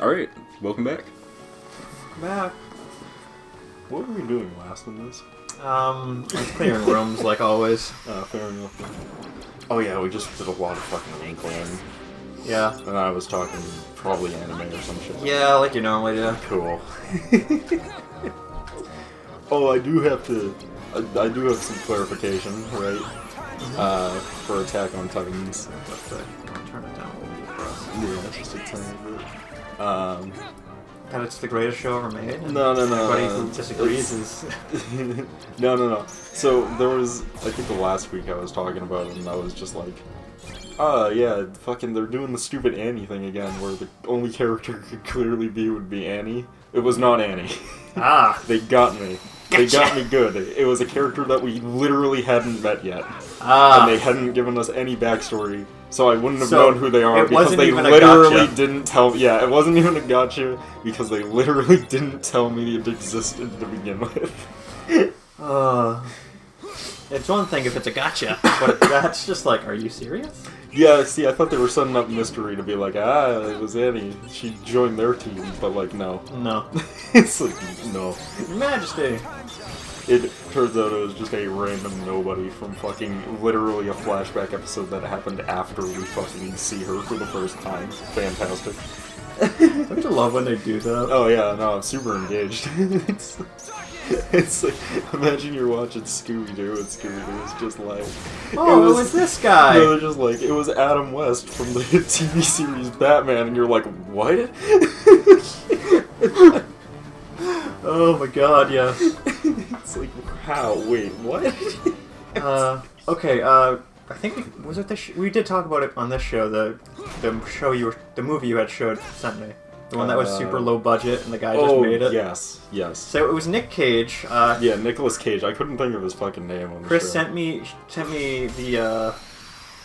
Alright, welcome back. Back. What were we doing last in this? I was clearing rooms like always. Fair enough. Oh yeah, we just did a lot of fucking inkling. Yeah. And I was talking probably anime or some shit. Yeah, like you normally do. Cool. Oh, I do have some clarification, right? For Attack on Titans. Turn it down a little bit for us. Yeah, just a tiny bit. That it's the greatest show ever made? No. Everybody who disagrees is... No. So, there was, I think the last week I was talking about it, and I was just like, yeah, fucking, they're doing the stupid Annie thing again, where the only character could clearly would be Annie. It was not Annie. Ah! They got me. Gotcha. They got me good. It was a character that we literally hadn't met yet. Ah! And they hadn't given us any backstory, so I wouldn't have known who they are because they even literally didn't tell me. Yeah, it wasn't even a gotcha because they literally didn't tell me it existed to begin with. It's one thing if it's a gotcha, but that's just like, are you serious? Yeah, see, I thought they were setting up mystery to be like, it was Annie. She joined their team, but like, no. No. It's like, no. Your Majesty! It turns out it was just a random nobody from fucking literally a flashback episode that happened after we fucking see her for the first time. Fantastic. Don't you love when they do that? Oh yeah, no, I'm super engaged. It's like, imagine you're watching Scooby-Doo and Scooby-Doo is just like... Oh, it was this guy! No, they're just like, it was Adam West from the TV series Batman, and you're like, what? Oh my god, yeah. It's like, how? Wait, what? Okay, I think we did talk about it on this show, the movie you had sent me. The one that was super low budget and the guy just made it. Yes. So it was Nick Cage. Yeah, Nicolas Cage. I couldn't think of his fucking name on the Chris show. sent me the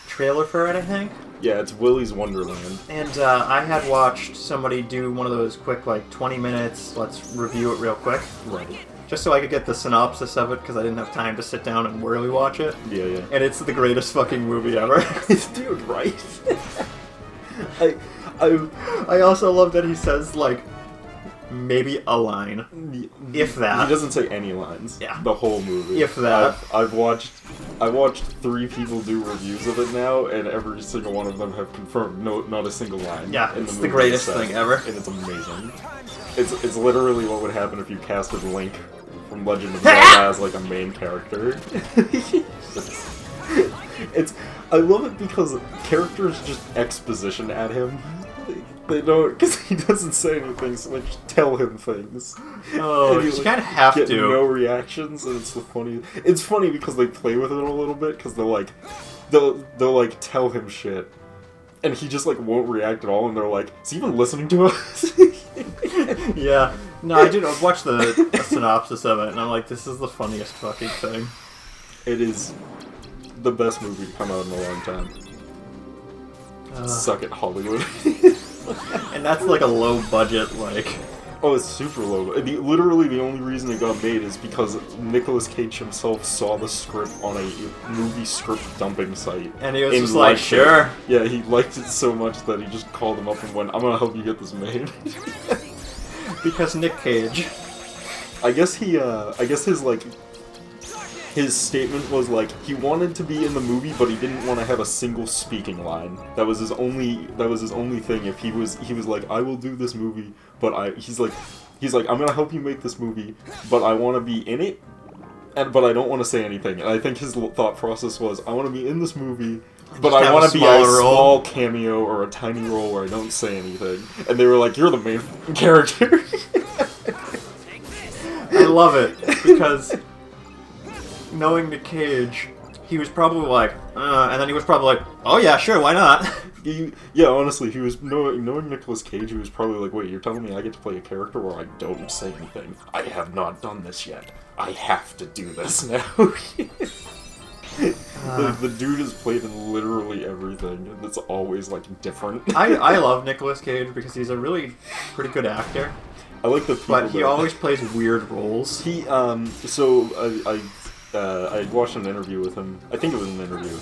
trailer for it, I think. Yeah, it's Willy's Wonderland. And I had watched somebody do one of those quick, like, 20 minutes, let's review it real quick. Right. Just so I could get the synopsis of it, because I didn't have time to sit down and really watch it. Yeah. And it's the greatest fucking movie ever. Dude, right? I also love that he says, like, maybe a line. If that. He doesn't say any lines. Yeah. The whole movie. If that. I watched 3 people do reviews of it now, and every single one of them have confirmed not a single line. Yeah, in it's the the movie greatest itself. thing ever. And it's amazing. It's literally what would happen if you casted Link from Legend of Zelda as like a main character. I love it because characters just exposition at him. They don't, because he doesn't say anything, so they just tell him things. Oh, you kind of have get to. no reactions, and it's the funny. It's funny because they play with it a little bit, because they'll like tell him shit, and he just like won't react at all, and they're like, is he even listening to us? Yeah. No, I did watch the synopsis of it, and I'm like, this is the funniest fucking thing. It is the best movie to come out in a long time. Suck it, Hollywood. And that's like a low budget, like... Oh, it's super low. Literally, the only reason it got made is because Nicolas Cage himself saw the script on a movie script dumping site. And he was just like, sure. Yeah, he liked it so much that he just called him up and went, I'm gonna help you get this made. Because Nick Cage. I guess his statement was like, he wanted to be in the movie, but he didn't want to have a single speaking line. That was his only thing. If he was like, I will do this movie, but he's like, I'm gonna help you make this movie, but I want to be in it, but I don't want to say anything. And I think his thought process was, I want to be in this movie, but I want to be a small cameo or a tiny role where I don't say anything. And they were like, you're the main character. I love it, because... knowing Nick Cage, he was probably like, and then he was probably like, oh yeah, sure, why not? Yeah, honestly, he was knowing Nicolas Cage, he was probably like, wait, you're telling me I get to play a character where I don't say anything? I have not done this yet. I have to do this now. The dude has played in literally everything, and it's always, like, different. I love Nicolas Cage because he's a really pretty good actor. I like the people but he always plays weird roles. I watched an interview with him. I think it was an interview.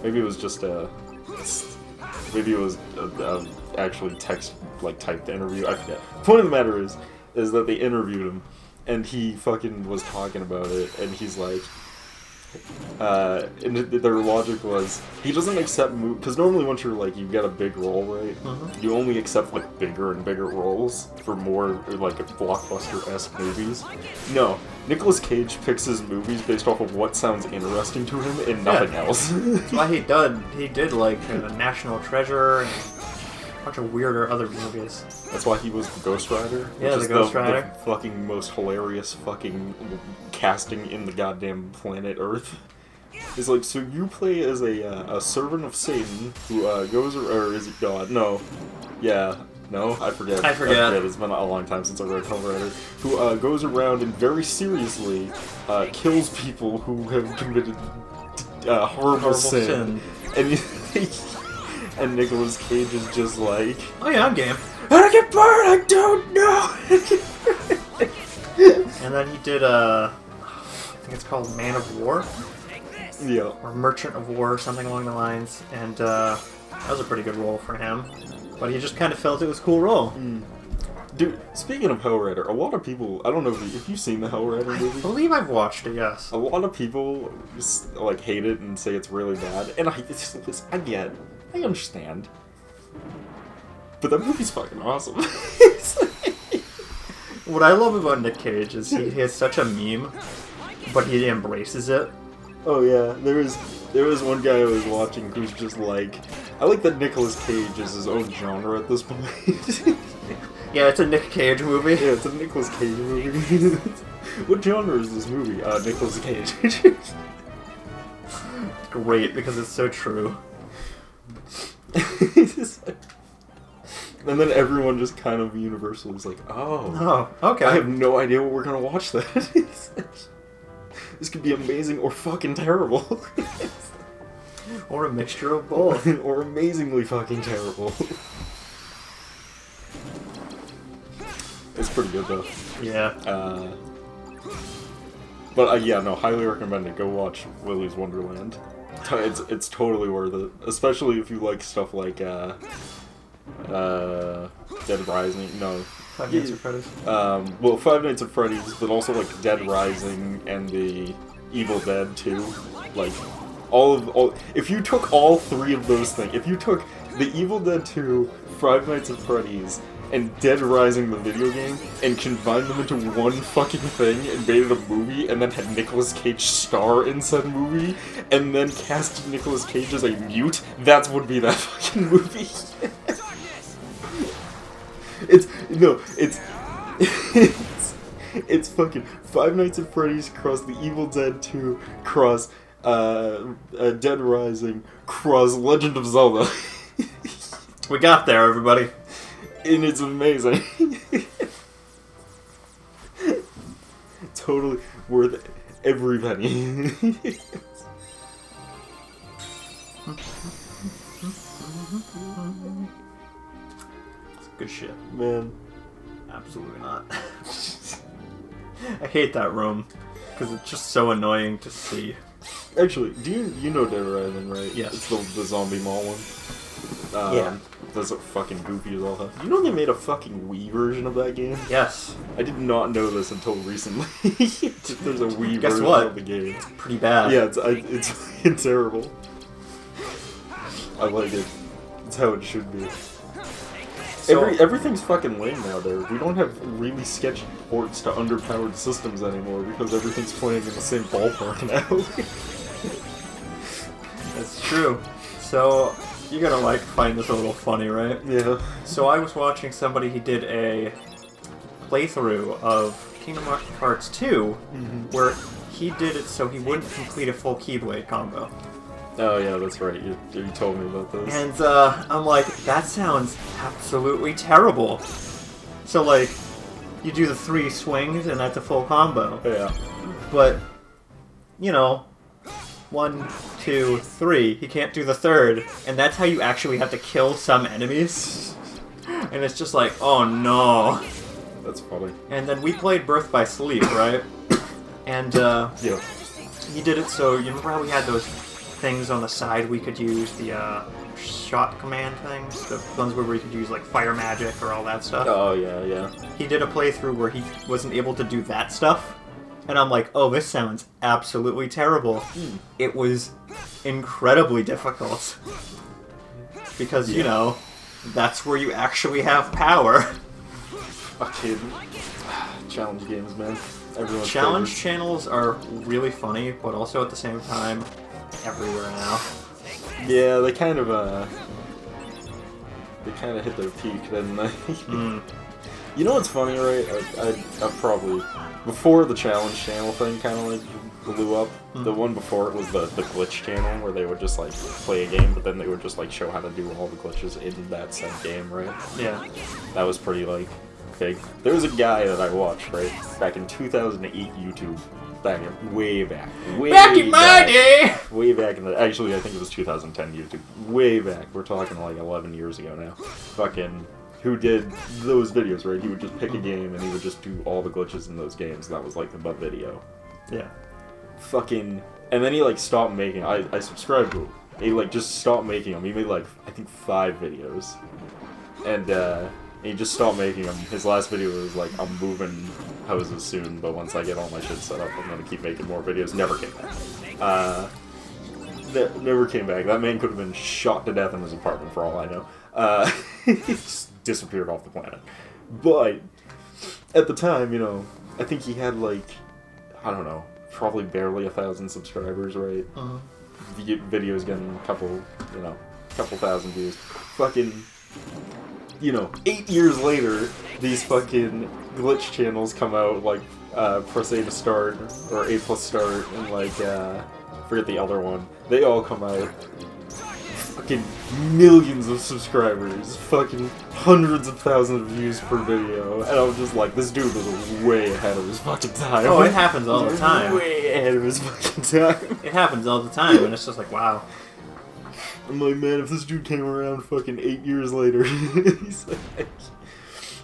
Maybe it was just maybe it was actually typed the interview. I forget. The point of the matter is that they interviewed him, and he fucking was talking about it, and he's like, and their logic was he doesn't accept because normally once you're you get a big role, right? You only accept bigger and bigger roles for more blockbuster-esque movies. No, Nicolas Cage picks his movies based off of what sounds interesting to him and nothing else. That's why he did National Treasure and a bunch of weirder other movies. That's why he was the Ghost Rider. Yeah, the Ghost Rider. The fucking most hilarious fucking casting in the goddamn planet Earth. It's like, so you play as a servant of Satan who goes, or is it God? No. Yeah. No, I forget. It's been a long time since I read Tomb Raider. Who goes around and very seriously kills people who have committed horrible sin. And Nicolas Cage is just like, oh yeah, I'm game. How to get burned? I don't know. And then he did I think it's called Man of War. Yeah. Or Merchant of War, something along the lines. And that was a pretty good role for him. But he just kind of felt it was a cool role. Dude, speaking of Hellraiser, a lot of people, I don't know if you've seen the Hellraiser movie. I believe I've watched it, yes. A lot of people hate it and say it's really bad, and I understand. But that movie's fucking awesome. What I love about Nick Cage is he has such a meme, but he embraces it. Oh yeah, there was one guy I was watching who's just like, I like that Nicolas Cage is his own genre at this point. Yeah, it's a Nick Cage movie. Yeah, it's a Nicolas Cage movie. What genre is this movie? Nicolas Cage. Great, because it's so true. And then everyone just kind of universally is like, oh, okay. I have no idea what we're gonna watch then. This could be amazing or fucking terrible. Or a mixture of both. Or amazingly fucking terrible. It's pretty good though. Yeah. But yeah, no, highly recommend it. Go watch Willy's Wonderland. It's totally worth it, especially if you like stuff like Dead Rising. No, Five Nights at Freddy's. Well, Five Nights at Freddy's, but also Dead Rising and the Evil Dead 2. If you took all three of those things, if you took the Evil Dead 2, Five Nights at Freddy's, and Dead Rising the video game, and combined them into one fucking thing and made it a movie, and then had Nicolas Cage star in said movie, and then cast Nicolas Cage as a mute, that would be that fucking movie. It's fucking Five Nights at Freddy's cross the Evil Dead 2 cross Dead Rising cross Legend of Zelda. We got there, everybody. And it's amazing. Totally worth every penny. Good shit. Man. Absolutely not. I hate that room, because it's just so annoying to see. Actually, do you know Dead Rising, right? Yes. It's the zombie mall one. Yeah. That's a fucking goofy as all hell. You know they made a fucking Wii version of that game? Yes. I did not know this until recently. There's a Wii Guess version what? of the game. It's pretty bad. Yeah, it's fucking terrible. I like it. It's how it should be. So, Everything's fucking lame now, there. We don't have really sketchy ports to underpowered systems anymore because everything's playing in the same ballpark now. That's true. So, you're gonna find this a little funny, right? Yeah. So I was watching somebody who did a playthrough of Kingdom Hearts 2, where he did it so he wouldn't complete a full Keyblade combo. Oh yeah, that's right. You told me about this. And I'm like, that sounds absolutely terrible. So you do the 3 swings and that's a full combo. Yeah. But, 1, 2, 3, he can't do the 3rd, and that's how you actually have to kill some enemies. And it's just like, oh no. That's funny. And then we played Birth by Sleep, right? And Yeah. he did it so, you remember how we had those things on the side we could use, the shot command things, the ones where we could use like fire magic or all that stuff. Oh yeah. He did a playthrough where he wasn't able to do that stuff, and I'm like, oh, this sounds absolutely terrible. It was incredibly difficult. Because, you know, that's where you actually have power. Fucking challenge games, man. Everyone's Challenge favorites. channels are really funny, but also at the same time, everywhere now. Yeah, they kind of hit their peak, didn't they? You know what's funny, right? I probably before the challenge channel thing kind of like blew up. The one before it was the glitch channel, where they would just like play a game, but then they would just like show how to do all the glitches in that said game, right? Yeah. That was pretty like big. There was a guy that I watched right back in 2008 YouTube. Way back in my day! Way back in the... Actually, I think it was 2010 YouTube. Way back. We're talking like 11 years ago now. Fucking... Who did those videos, right? He would just pick a game and he would just do all the glitches in those games. That was like the video. Yeah. Fucking... And then he like stopped making... I subscribed to him. He like just stopped making them. He made like, I think 5 videos. And he just stopped making them. His last video was like, I'm moving houses soon, but once I get all my shit set up, I'm gonna keep making more videos. Never came back. Never came back. That man could have been shot to death in his apartment for all I know. He just disappeared off the planet. But, at the time, you know, I think he had like, I don't know, probably barely 1,000 subscribers, right? Videos getting a couple thousand views. Fucking... You know, 8 years later, these fucking glitch channels come out, like, Press A to start, or A plus start, and like, forget the other one. They all come out. Fucking millions of subscribers, fucking hundreds of thousands of views per video, and I was just like, this dude was way ahead of his fucking time. Oh, it happens all the time. Way ahead of his fucking time. It happens all the time, and it's just like, wow. I'm like, man, if this dude came around fucking 8 years later, he's like...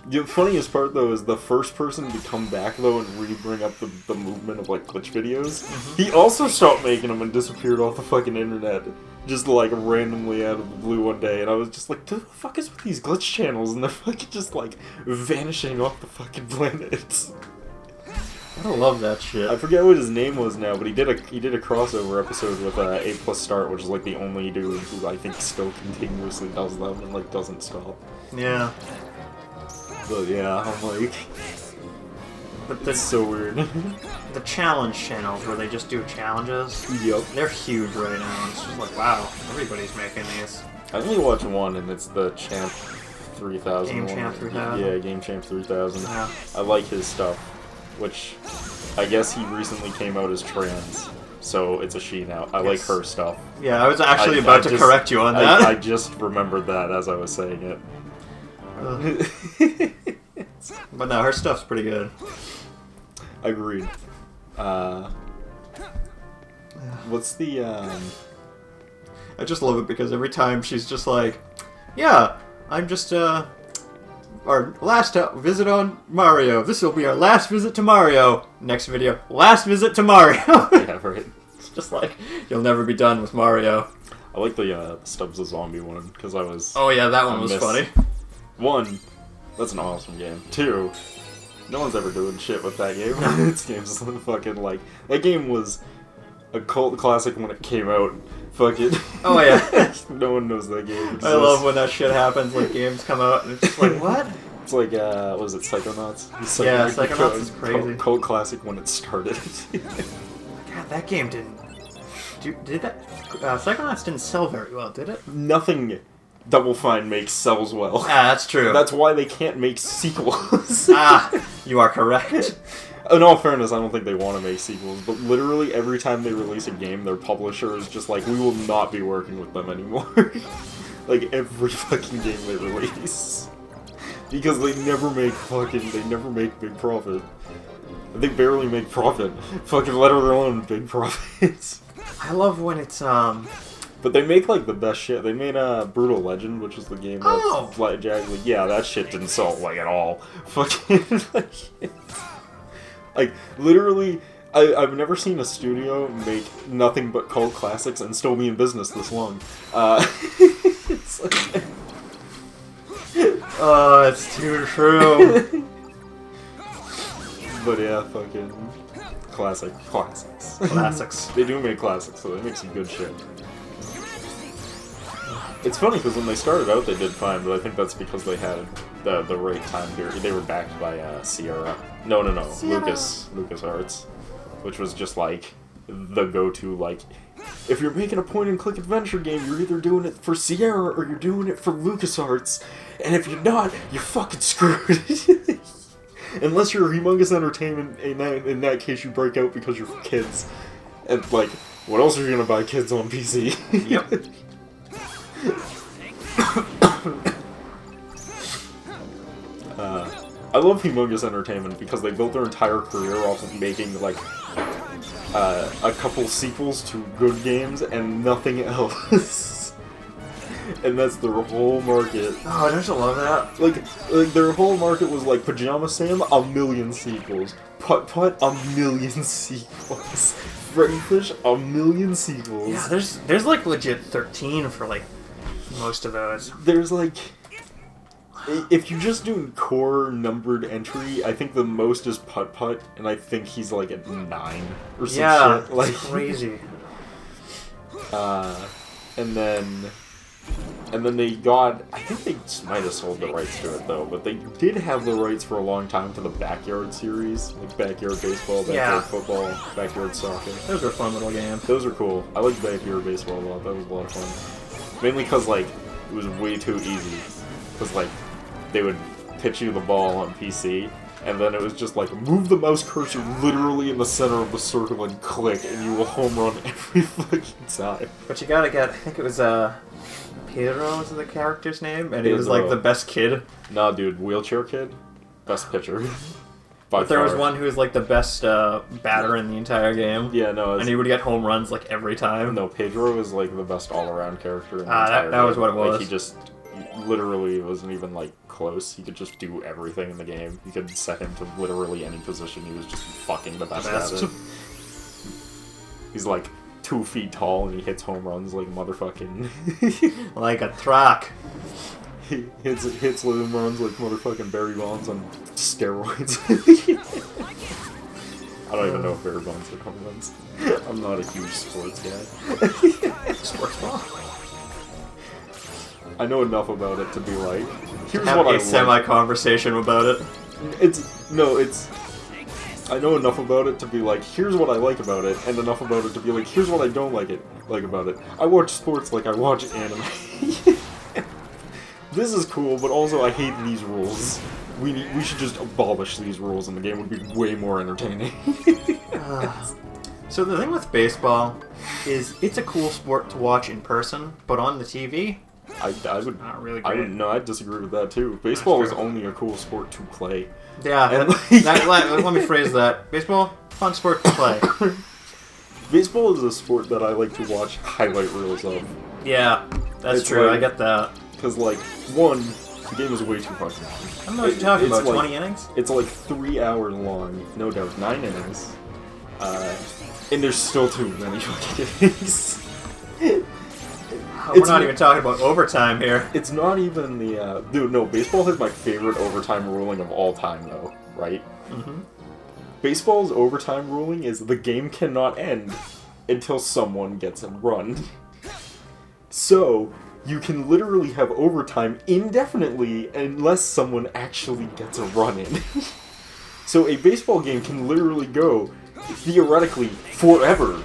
The funniest part, though, is the first person to come back, though, and bring up the movement of, like, glitch videos. He also stopped making them and disappeared off the fucking internet. Just, like, randomly out of the blue one day, and I was just like, the fuck is with these glitch channels? And they're fucking just, like, vanishing off the fucking planet. I love that shit. I forget what his name was now, but he did a crossover episode with A plus start, which is like the only dude who I think still continuously does them and like doesn't stop. Yeah. But yeah, I'm like, but that's so weird. The challenge channels where they just do challenges. Yep. They're huge right now. It's just like, wow, everybody's making these. I only watched one, and it's the Champ 3000 Game one. Champ 3000. Yeah, Game Champ 3000. Yeah. I like his stuff, which I guess he recently came out as trans, so it's a she now. I like her stuff. Yeah, I was actually about to correct you on that. I just remembered that as I was saying it. But no, her stuff's pretty good. Agreed. What's the, I just love it because every time she's just like, yeah, I'm just, our last visit on Mario. This will be our last visit to Mario. Next video, last visit to Mario. yeah, right. It's just like, you'll never be done with Mario. I like the Stubbs the Zombie one, because I was... Oh yeah, that one was funny. 1, that's an awesome game. 2, no one's ever doing shit with that game. This game's fucking like... That game was a cult classic when it came out. Fucking... Oh yeah. No one knows that game exists. I love when that shit happens, like games come out and it's just like, what? It's like, what was it, Psychonauts? Yeah, Psychonauts is crazy. Cult classic when it started. God, that game didn't... Did that... Psychonauts didn't sell very well, did it? Nothing Double Fine makes sells well. Ah, that's true. That's why they can't make sequels. You are correct. In all fairness, I don't think they want to make sequels, but literally every time they release a game, their publisher is just like, we will not be working with them anymore. Like, every fucking game they release. Because they never make big profit. They barely make profit. Fucking let alone big profits. I love when it's, But they make, like, the best shit. They made, Brutal Legend, which is the game that's, like, yeah, that shit didn't sell, like, at all. Fucking, like, literally, I've never seen a studio make nothing but cult classics and still be in business this long. It's like... Oh, it's too true. But yeah, fucking classics. Classics. They do make classics, so they make some good shit. It's funny because when they started out, they did fine, but I think that's because they had the right time period. They were backed by Sierra. No, Sierra. LucasArts, which was just like the go-to. Like, if you're making a point-and-click adventure game, you're either doing it for Sierra or you're doing it for LucasArts, and if you're not, you're fucking screwed. Unless you're Humongous Entertainment, in that case, you break out because you're for kids. And like, what else are you gonna buy kids on PC? Yep. I love Humongous Entertainment because they built their entire career off of making like a couple sequels to good games and nothing else. And that's their whole market. Oh, don't you love that? Like their whole market was like Pajama Sam, a million sequels. Putt Putt, a million sequels. Freddy Fish, a million sequels. Yeah, there's like legit 13 for like most of those. There's like, if you're just doing core numbered entry, I think the most is Putt Putt, and I think he's like at 9 or some yeah, shit. Like, it's crazy. And then they got, I think they might have sold the rights to it though, but they did have the rights for a long time to the Backyard series, like Backyard Baseball, Backyard Football, Backyard Soccer. Those are fun little games. Those are cool. I like Backyard Baseball a lot. That was a lot of fun. Mainly because, like, it was way too easy. Because, like, they would pitch you the ball on PC, and then it was just like, move the mouse cursor literally in the center of the circle and click, and you will home run every fucking time. But you gotta get, I think it was, Pedro was the character's name, and he was like the best kid. Nah, dude, Wheelchair Kid, best pitcher. But there was one who was like the best batter in the entire game. Yeah, no, and he would get home runs like every time. No, Pedro was like the best all-around character in the entire game. That was what it was. Like, he just literally wasn't even like close. He could just do everything in the game. You could set him to literally any position. He was just fucking the best at it. He's like 2 feet tall and he hits home runs like motherfucking like a truck. He hits home runs like motherfucking Barry Bonds on steroids. I don't even know if Barry Bonds hit home runs. I'm not a huge sports guy. Sports ball. I know enough about it to be like, here's have what I a like. semi-conversation about it. I know enough about it to be like, here's what I like about it, and enough about it to be like, here's what I don't like about it. I watch sports like I watch anime. This is cool, but also I hate these rules. We should just abolish these rules and the game would be way more entertaining. So the thing with baseball is it's a cool sport to watch in person, but on the TV, I would not really great. I'd disagree with that too. Baseball is only a cool sport to play. Yeah, and let me phrase that. Baseball, fun sport to play. Baseball is a sport that I like to watch highlight reels of. Yeah, that's true. Like, I get that. Because, like, one, the game is way too fucking long. I don't know what you're talking about. Like, 20 innings? It's like 3 hours long. No doubt, 9 innings. And there's still too many fucking innings. We're not even talking about overtime here. It's not even the, dude, no, baseball has my favorite overtime ruling of all time, though, right? Mm-hmm. Baseball's overtime ruling is the game cannot end until someone gets a run. So, you can literally have overtime indefinitely unless someone actually gets a run in. So a baseball game can literally go, theoretically, forever.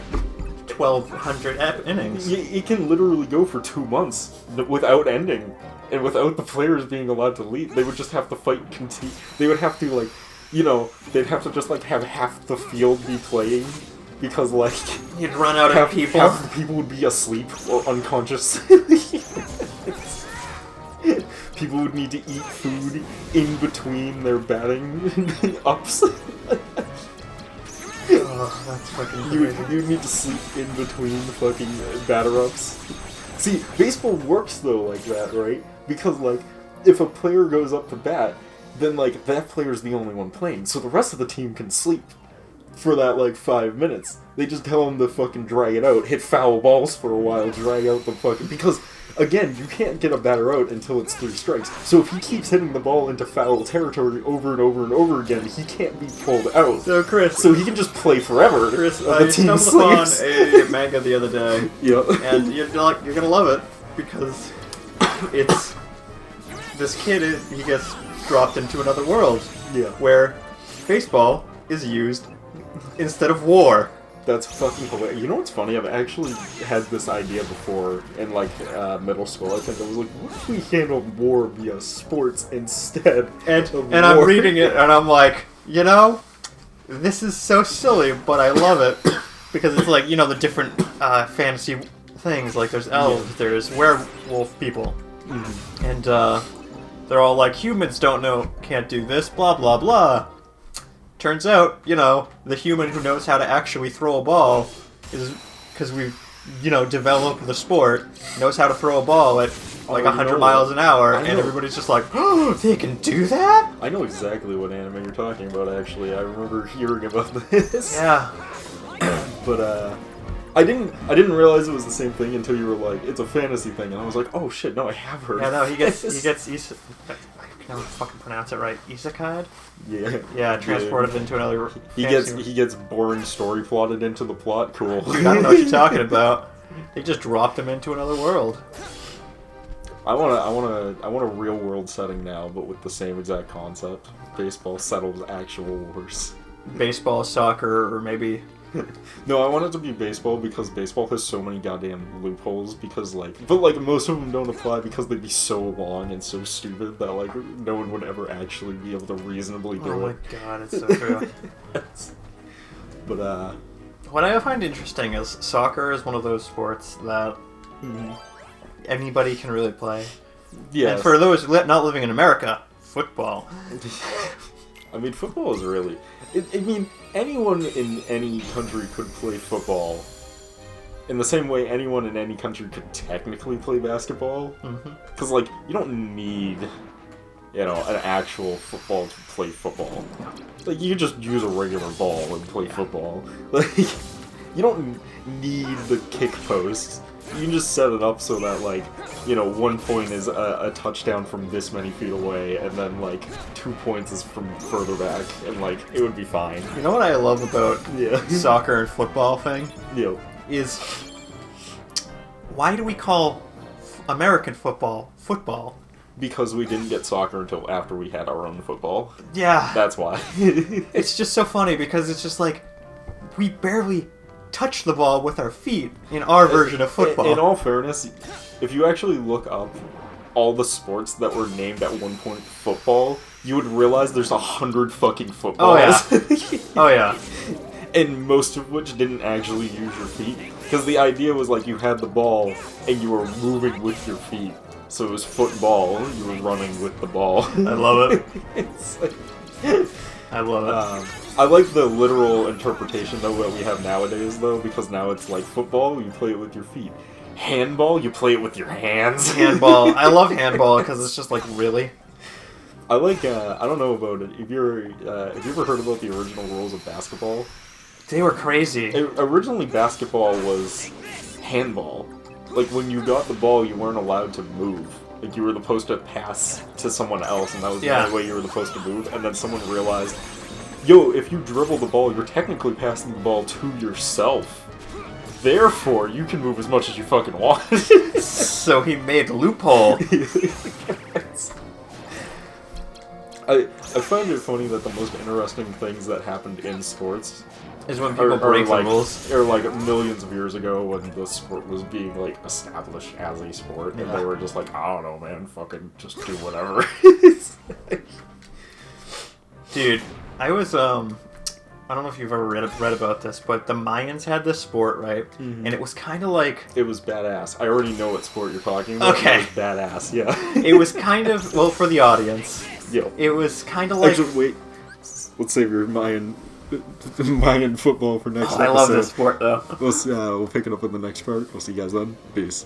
1,200 innings. It can literally go for 2 months without ending, and without the players being allowed to leave. They would just have to fight continue. They would have to, like, you know, they'd have to just, like, have half the field be playing, because, like... You'd run out of people. Half the people would be asleep or unconscious. People would need to eat food in between their batting ups. Oh, that's fucking crazy. You need to sleep in between the fucking batter-ups. See, baseball works, though, like that, right? Because, like, if a player goes up to bat, then, like, that player's the only one playing, so the rest of the team can sleep. for that, like, 5 minutes. They just tell him to fucking drag it out, hit foul balls for a while, drag out the fucking... Because, again, you can't get a batter out until it's 3 strikes. So if he keeps hitting the ball into foul territory over and over and over again, he can't be pulled out. So, Chris... So he can just play forever. Chris, the I team stumbled upon sleeps. a manga the other day. Yeah. And you're gonna love it, because it's... This kid, he gets dropped into another world. Yeah. Where baseball is used instead of war. That's fucking hilarious. You know what's funny? I've actually had this idea before in, like, middle school. I think I was like, what if we handled war via sports instead And of I'm war? reading it, and I'm like, you know, this is so silly, but I love it. Because it's like, you know, the different fantasy things. Like, there's elves, there's werewolf people. Mm-hmm. And they're all like, humans can't do this, blah, blah, blah. Turns out, you know, the human who knows how to actually throw a ball is, because we've, you know, developed the sport, knows how to throw a ball at like 100 miles an hour, and everybody's just like, oh, they can do that? I know exactly what anime you're talking about, actually. I remember hearing about this. Yeah. But, I didn't realize it was the same thing until you were like, it's a fantasy thing, and I was like, oh shit, no, I have heard. Yeah, no, he gets I can never fucking pronounce it right. Isekai? Yeah. Yeah, transported into another. He gets boring story plotted into the plot. Cool. Dude, I don't know what you're talking about. They just dropped him into another world. I want a real world setting now, but with the same exact concept. Baseball settles actual wars. Baseball, soccer, or maybe. No, I want it to be baseball because baseball has so many goddamn loopholes. Because but most of them don't apply because they'd be so long and so stupid that no one would ever actually be able to reasonably do it. Oh my god, it's so true. But what I find interesting is soccer is one of those sports that anybody can really play. Yeah. And for those not living in America, football. I mean, football is really... I mean, anyone in any country could play football. In the same way anyone in any country could technically play basketball. Because, you don't need, an actual football to play football. You can just use a regular ball and play football. You don't need the kick post. You can just set it up so that, 1 point is a touchdown from this many feet away, and then, 2 points is from further back, and, it would be fine. You know what I love about soccer and football thing? Yeah. Is, why do we call American football football? Because we didn't get soccer until after we had our own football. Yeah. That's why. It's just so funny, because it's just we barely touch the ball with our feet in our version of football. In all fairness, if you actually look up all the sports that were named at one point football, you would realize there's 100 fucking footballs. Oh yeah. Oh yeah. And most of which didn't actually use your feet. Because the idea was you had the ball and you were moving with your feet. So it was football, you were running with the ball. I love it. It's I love it. I like the literal interpretation, though, that we have nowadays, though, because now it's football, you play it with your feet. Handball, you play it with your hands. Handball. I love handball, because it's just really? I don't know about it. Have you ever heard about the original rules of basketball? They were crazy. Originally, basketball was handball. When you got the ball, you weren't allowed to move. You were supposed to pass to someone else, and that was the only way you were supposed to move. And then someone realized, yo, if you dribble the ball, you're technically passing the ball to yourself. Therefore, you can move as much as you fucking want. So he made loophole. I find it funny that the most interesting things that happened in sports is when people break the rules. Or millions of years ago when the sport was being established as a sport, and they were just I don't know, man, fucking just do whatever. Dude, I was I don't know if you've ever read about this, but the Mayans had this sport, right? And it was kind of It was badass. I already know what sport you're talking about. Okay. It was badass, yeah. It was kind of, well, for the audience. Yeah. It was kind of Actually, wait. Let's save your Mayan football for next episode. I love this sport, though. We'll pick it up in the next part. We'll see you guys then. Peace.